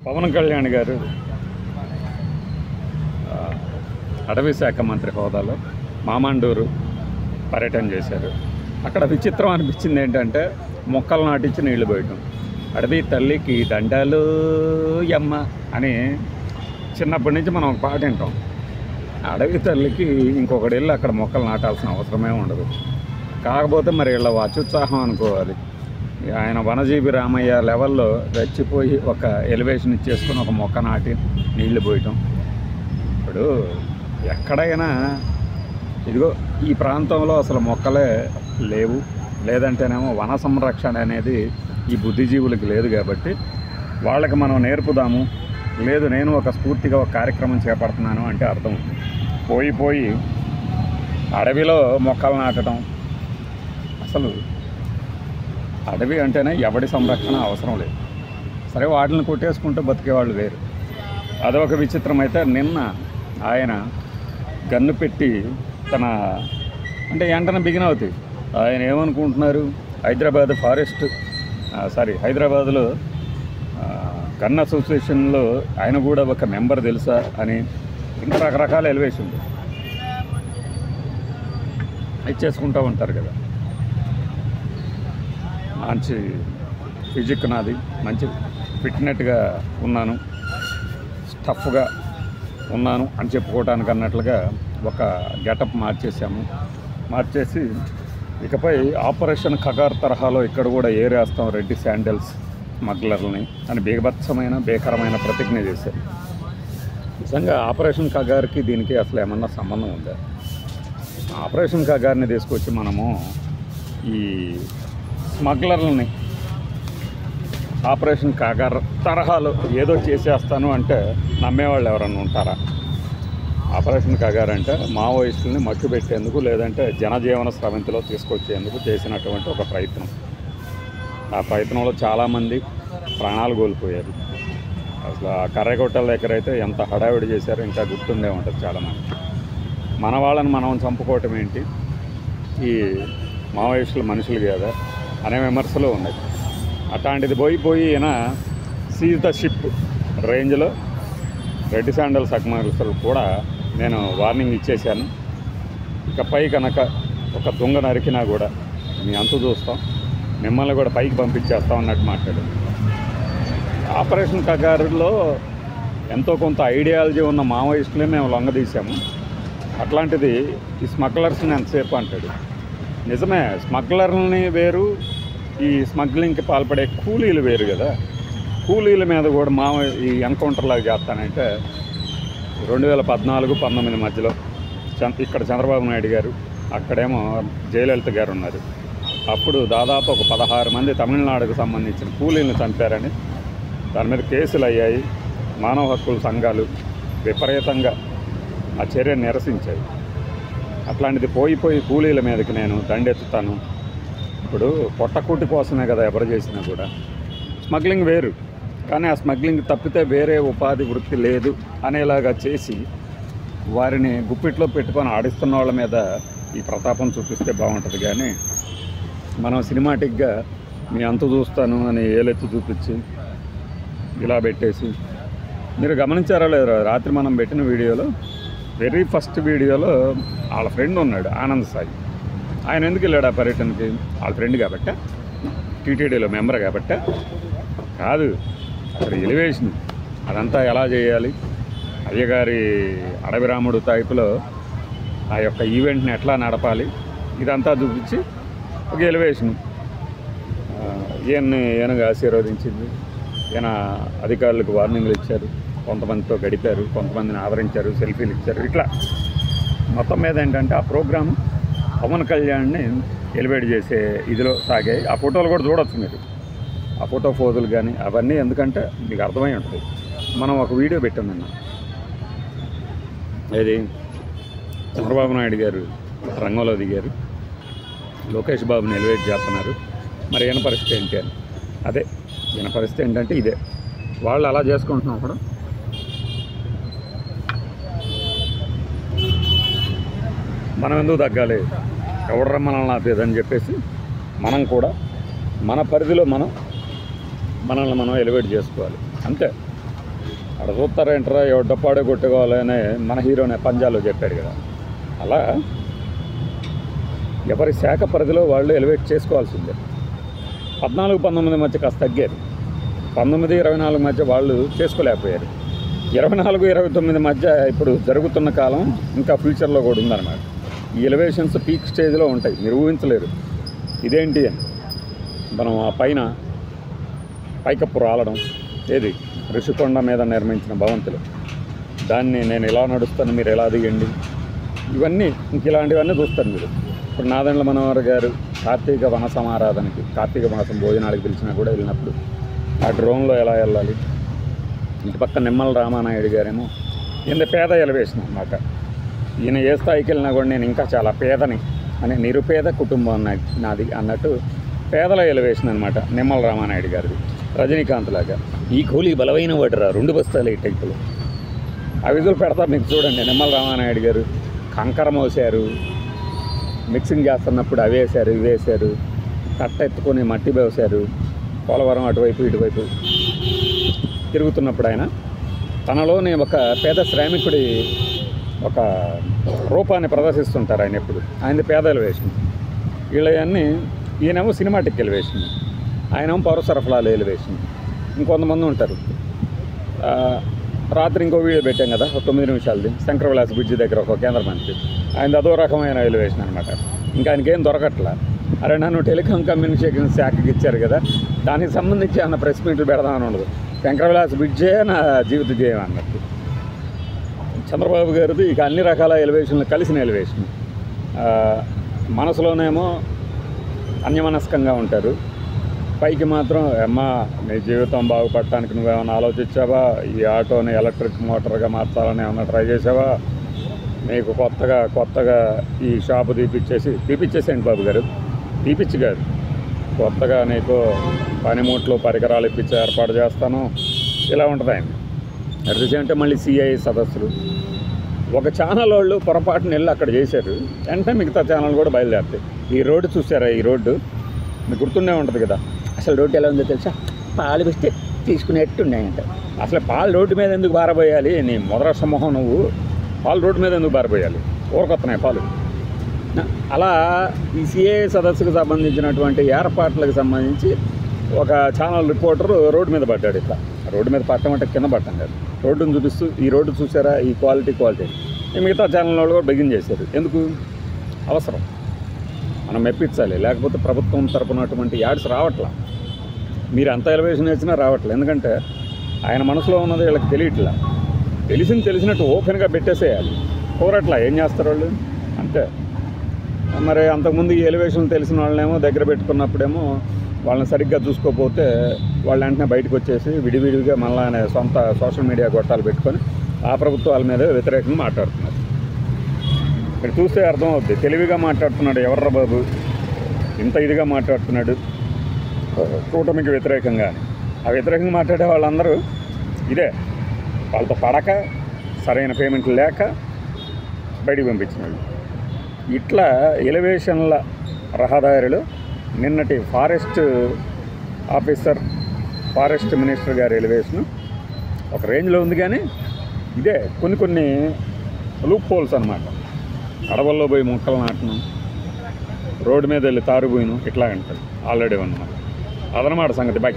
పవన్ కళ్యాణ్ గారు అటవీ శాఖ మంత్రి హోదాలో మామండూరు పర్యటన చేశారు. అక్కడ విచిత్రం అనిపించింది ఏంటంటే మొక్కలు నాటించి నీళ్లు పోయటం. అడవి తల్లికి దండాలు యమ్మ అని చిన్నప్పటి నుంచి మనం ఒక పాట వింటాం. అడవి తల్లికి ఇంకొకటి వెళ్ళి అక్కడ మొక్కలు నాటాల్సిన అవసరమే ఉండదు. కాకపోతే మరి వీళ్ళ అత్యుత్సాహం అనుకోవాలి. ఆయన వనజీవి రామయ్య లెవెల్లో రెచ్చిపోయి ఒక ఎలివేషన్ ఇచ్చేసుకుని ఒక మొక్క నాటి నీళ్లు పోయటం. ఇప్పుడు ఎక్కడైనా ఇదిగో ఈ ప్రాంతంలో అసలు మొక్కలే లేవు, లేదంటేనేమో వన సంరక్షణ అనేది ఈ బుద్ధిజీవులకి లేదు. కాబట్టి వాళ్ళకి మనం నేర్పుదాము, లేదు నేను ఒక స్ఫూర్తిగా ఒక కార్యక్రమం చేపడుతున్నాను అంటే అర్థం. పోయి అడవిలో మొక్కలు నాటడం, అసలు అడవి అంటేనే ఎవడి సంరక్షణ అవసరం లేదు. సరే వాటిని కొట్టేసుకుంటూ బతికేవాళ్ళు వేరు. అదొక విచిత్రం. అయితే నిన్న ఆయన గన్ను పెట్టి తన అంటే వెంటనే బిగిన్ అవుతాయి. ఆయన ఏమనుకుంటున్నారు, హైదరాబాద్లో గన్ అసోసియేషన్లో ఆయన కూడా ఒక మెంబర్ తెలుసా అని ఇంకా రకరకాల ఎలివేషన్లు ఇచ్చేసుకుంటూ ఉంటారు కదా. మంచి ఫిజిక్ నాది, మంచి ఫిట్నెట్గా ఉన్నాను, స్టఫ్గా ఉన్నాను అని చెప్పుకోవడానికి అన్నట్లుగా ఒక గెటప్ మార్చేసి ఇకపై ఆపరేషన్ ఖగార్ తరహాలో ఇక్కడ కూడా ఏరేస్తాం రెడ్డి శాండల్స్ స్మగ్లర్లని అని భీకరమైన ప్రతిజ్ఞ చేశారు. నిజంగా ఆపరేషన్ ఖగార్కి దీనికి అసలు ఏమన్నా సంబంధం ఉందా? ఆపరేషన్ ఖగార్ని తీసుకొచ్చి మనము ఈ స్మగ్లర్లని ఆపరేషన్ ఖగార్ తరహాలో ఏదో చేసేస్తాను అంటే నమ్మేవాళ్ళు ఎవరన్నా ఉంటారా? ఆపరేషన్ ఖగార్ అంటే మావోయిస్టులని మట్టుబెట్టేందుకు, లేదంటే జనజీవన స్రవంతిలో తీసుకొచ్చేందుకు చేసినటువంటి ఒక ప్రయత్నం. ఆ ప్రయత్నంలో చాలామంది ప్రాణాలు కోల్పోయారు. అసలు ఆ కర్రగొట్టల దగ్గర అయితే ఎంత హడావిడి చేశారో ఇంకా గుర్తుండే ఉంటుంది చాలామంది. మన వాళ్ళని మనం చంపుకోవటం ఏంటి, ఈ మావోయిస్టులు మనుషులు కదా అనే విమర్శలు ఉన్నాయి. అట్లాంటిది పోయి ఈయన సీజ్ ద షిప్ రేంజ్లో రెడ్డి శాండల్ స్మగ్లర్లు కూడా నేను వార్నింగ్ ఇచ్చేశాను. ఇకపై కనుక ఒక దొంగ నరికినా కూడా మీ అంతు చూస్తాం, మిమ్మల్ని కూడా పైకి పంపించేస్తాం అన్నట్టు మాట్లాడారు. ఆపరేషన్ ఖగారులో ఎంతో కొంత ఐడియాలజీ ఉన్న మావోయిస్టులే మేము లొంగదీశాము, అట్లాంటిది ఈ స్మగ్లర్స్ని ఎంతసేపు అంటాడు. నిజమే, స్మగ్లర్లని వేరు, ఈ స్మగ్లింగ్కి పాల్పడే కూలీలు వేరు కదా. కూలీల మీద కూడా ఈ ఎన్కౌంటర్ లాగా చేస్తానంటే 2014-19 మధ్యలో ఇక్కడ చంద్రబాబు నాయుడు గారు, అక్కడేమో జయలలిత గారు ఉన్నారు. అప్పుడు దాదాపు ఒక 16 మంది తమిళనాడుకు సంబంధించిన కూలీలను చంపారని దాని మీద కేసులు అయ్యాయి. మానవ హక్కుల సంఘాలు విపరీతంగా ఆ చర్యను నిరసించాయి. అట్లాంటిది పోయి కూలీల మీదకి నేను దండెత్తుతాను. ఇప్పుడు పొట్టకూటి కోసమే కదా ఎవరు చేసినా కూడా. స్మగ్లింగ్ వేరు, కానీ ఆ స్మగ్లింగ్ తప్పితే వేరే ఉపాధి వృత్తి లేదు అనేలాగా చేసి వారిని గుప్పిట్లో పెట్టుకొని ఆడిస్తున్న వాళ్ళ మీద ఈ ప్రతాపం చూపిస్తే బాగుంటుంది. కానీ మనం సినిమాటిక్గా మీ అంతు చూస్తాను అని ఏలెత్తి చూపించి ఇలా పెట్టేసి, మీరు గమనించారా లేదా, రాత్రి మనం పెట్టిన వీడియోలో వెరీ ఫస్ట్ వీడియోలో వాళ్ళ ఫ్రెండ్ ఉన్నాడు ఆనంద్ సాయి. ఆయన ఎందుకు వెళ్ళాడు ఆ పర్యటనకి? వాళ్ళ ఫ్రెండ్ కాబట్టా, టీటీడీలో మెంబర్ కాబట్టా కాదు. అక్కడ ఎలివేషన్ అదంతా ఎలా చేయాలి, అయ్యగారి అడవి రాముడు టైపులో ఆ యొక్క ఈవెంట్ని ఎట్లా నడపాలి, ఇదంతా చూపించి ఒక ఎలివేషన్. ఈయనగా ఆశీర్వదించింది, ఈయన అధికారులకు వార్నింగ్లు ఇచ్చారు, కొంతమందితో గడిపారు, కొంతమందిని ఆదరించారు, సెల్ఫీలు ఇచ్చారు. ఇట్లా మొత్తం మీద ఏంటంటే ఆ ప్రోగ్రాం పవన్ కళ్యాణ్ని ఎలివేట్ చేసే ఇదిలో సాగాయి. ఆ ఫోటోలు కూడా చూడవచ్చు మీరు, ఆ ఫోటో ఫోజులు కానీ అవన్నీ. ఎందుకంటే మీకు అర్థమై ఉంటుంది. మనం ఒక వీడియో పెట్టాం నిన్న, ఏది చంద్రబాబు నాయుడు గారు రంగంలో దిగారు, లోకేష్ బాబుని ఎలివేట్ చేస్తున్నారు, మరి ఈయన పరిస్థితి ఏంటి అని. అదే ఈయన పరిస్థితి ఏంటంటే ఇదే, వాళ్ళు అలా చేసుకుంటున్నాం కూడా. మనం ఎందుకు తగ్గాలి, ఎవడరా మనల్ని ఆపేదని చెప్పేసి మనం కూడా మన పరిధిలో మనల్ని మనం ఎలివేట్ చేసుకోవాలి అంతే. అక్కడ చూస్తారేంటారా డప్పాడే కొట్టుకోవాలని మన హీరోనే పంజాలో చెప్పాడు కదా. అలా ఎవరి శాఖ పరిధిలో వాళ్ళు ఎలివేట్ చేసుకోవాల్సిందే. 14-19 మధ్య కాస్త తగ్గారు, 19-24 మధ్య వాళ్ళు చేసుకోలేకపోయారు. 24-29 మధ్య ఇప్పుడు జరుగుతున్న కాలం ఇంకా ఫ్యూచర్లో కూడా ఉందన్నమాట. ఈ ఎలివేషన్స్ పీక్ స్టేజ్లో ఉంటాయి, మీరు ఊహించలేరు. ఇదేంటి అని మనం ఆ పైకప్పు రాలడం, ఏది ఋషికొండ మీద నిర్మించిన భవంతులు, దాన్ని నేను ఇలా నడుస్తాను మీరు ఎలా దిగండి, ఇవన్నీ ఇంక ఇలాంటివన్నీ చూస్తారు మీరు. ఇప్పుడు నాదెండ్ల మనోహర్ గారు కార్తీక వన సమారాధనకి, కార్తీక మాసం భోజనాలకు పిలిచినా కూడా వెళ్ళినప్పుడు ఆ డ్రోన్లో ఎలా వెళ్ళాలి, ఇటు పక్క నిమ్మల రామానాయుడు గారేమో ఇంత పేద ఎలివేషన్ అన్నమాట. ఈయన ఏ స్థాయికి వెళ్ళినా కూడా నేను ఇంకా చాలా పేదని అనే నిరుపేద కుటుంబం నాది అన్నట్టు పేదల ఎలివేషన్ అనమాట నిమ్మల రామానాయుడు గారిది. రజనీకాంత్ లాగా ఈ కూలీ బలమైన వాడురా 2 బస్తాలు ఈ టైపులు ఆ విజులు పెడతారు మీకు చూడండి. నిమ్మల రామానాయుడు గారు కంకర మోసారు, మిక్సింగ్ చేస్తున్నప్పుడు అవి వేశారు ఇవి వేశారు, కట్ట ఎత్తుకొని మట్టి వేశారు, పోలవరం అటువైపు ఇటువైపు తిరుగుతున్నప్పుడు ఆయన తనలోని ఒక పేద శ్రామికుడి ఒక రూపాన్ని ప్రదర్శిస్తుంటారు ఆయన ఎప్పుడు. ఆయనది పేద ఎలివేషన్, వీళ్ళవన్నీ. ఈయనేమో సినిమాటిక్ ఎలివేషన్, ఆయనేమో పౌర సరఫరాల ఎలివేషన్. ఇంకొంతమంది ఉంటారు. రాత్రి ఇంకో వీడియో పెట్టాం కదా 9 నిమిషాలది, శంకర విలాస్ బ్రిడ్జి దగ్గర ఒక కేంద్ర మంత్రి, ఆయనది అదో రకమైన ఎలివేషన్ అనమాట. ఇంకా ఆయనకేం దొరకట్లా. అరే నన్ను టెలికాం కమ్యూనికేషన్ శాఖకి ఇచ్చారు కదా, దానికి సంబంధించి ఏమన్నా ప్రెస్ మీట్లు పెడదామని ఉండదు, శంకర విలాస్ బ్రిడ్జే నా జీవిత జయం అన్నట్టు. చంద్రబాబు గారిది ఇక అన్ని రకాల ఎలివేషన్లు కలిసిన ఎలివేషన్. మనసులోనేమో అన్యమనస్కంగా ఉంటారు, పైకి మాత్రం అమ్మా నీ జీవితం బాగుపడటానికి నువ్వేమైనా ఆలోచించావా, ఈ ఆటోని ఎలక్ట్రిక్ మోటార్గా మార్చాలని ఏమన్నా ట్రై చేసావా, నీకు కొత్తగా ఈ షాపు తీపిచ్చేసేయండి బాబు గారు, తీపిచ్చి కాదు కొత్తగా నీకు పనిముట్లు పరికరాలు ఇప్పించి ఏర్పాటు చేస్తాను, ఇలా ఉంటుంది ఆయన. అట్ ది సేమ్ టైం మళ్ళీ సిఐ సదస్సులు. ఒక ఛానల్ వాళ్ళు పొరపాటున వెళ్ళి అక్కడ చేశారు, వెంటనే మిగతా ఛానల్ కూడా బయలుదేరుతాయి. ఈ రోడ్డు చూసారా, ఈ రోడ్డు మీకు గుర్తుండే ఉంటుంది కదా. అసలు రోడ్డు ఎలా ఉందో తెలుసా, పాలు వేస్తే తీసుకునేట్టున్నాయంట. అసలు పాలు రోడ్డు మీద ఎందుకు బారబోయాలి, నీ మొదటి మొహం నువ్వు పాలు రోడ్డు మీద ఎందుకు బారబోయాలి, ఊరకొస్తున్నాయి పాలు. అలా ఈ సిఏ సదస్సుకు సంబంధించినటువంటి ఏర్పాట్లకు సంబంధించి ఒక ఛానల్ రిపోర్టరు రోడ్డు మీద పడ్డాడు. ఇట్లా రోడ్డు మీద పట్టడం అంటే కింద పట్టం కాదు, రోడ్డును చూపిస్తూ ఈ రోడ్డు చూసారా, ఈ క్వాలిటీ మిగతా ఛానల్ వాళ్ళు కూడా బిగిన్ చేశారు. ఎందుకు అవసరం, మనం మెప్పించాలి, లేకపోతే ప్రభుత్వం తరపునటువంటి యాడ్స్ రావట్లా. మీరు అంత ఎలివేషన్ వేసినా రావట్లేదు, ఎందుకంటే ఆయన మనసులో ఉన్నది వీళ్ళకి తెలియట్లా. తెలిసినట్టు ఓపెన్గా పెట్టేసేయాలి, కోరట్లా. ఏం చేస్తారు వాళ్ళు అంతే. మరి అంతకుముందు ఈ ఎలివేషన్ తెలిసిన వాళ్ళనేమో దగ్గర పెట్టుకున్నప్పుడేమో వాళ్ళని సరిగ్గా చూసుకోకపోతే వాళ్ళు వెంటనే బయటకు వచ్చేసి విడివిడిగా మళ్ళీ సొంత సోషల్ మీడియా గొట్టాలు పెట్టుకొని ఆ ప్రభుత్వాల మీద వ్యతిరేకంగా మాట్లాడుతున్నారు. ఇక్కడ చూస్తే అర్థమవుద్ది, తెలివిగా మాట్లాడుతున్నాడు ఎవర్రా బాబు, ఇంత ఇదిగా మాట్లాడుతున్నాడు కూటమికి వ్యతిరేకంగా అని. ఆ వ్యతిరేకంగా మాట్లాడే వాళ్ళందరూ ఇదే, వాళ్ళతో పడక సరైన పేమెంట్లు లేక బయటికి పంపించినాడు. ఇట్లా ఎలివేషన్ల రహదారులు. నిన్నటి ఫారెస్ట్ మినిస్టర్ గారి ఎలివేషను ఒక రేంజ్లో ఉంది, కానీ ఇదే కొన్ని లూప్ హోల్స్ అనమాట. అడవుల్లో పోయి మొక్కలు నాటడం, రోడ్డు మీద వెళ్ళి తారుపోయిను, ఇట్లా అంటారు ఆల్రెడీ ఉన్నమాట. అదనమాట సంగతి. బాయ్.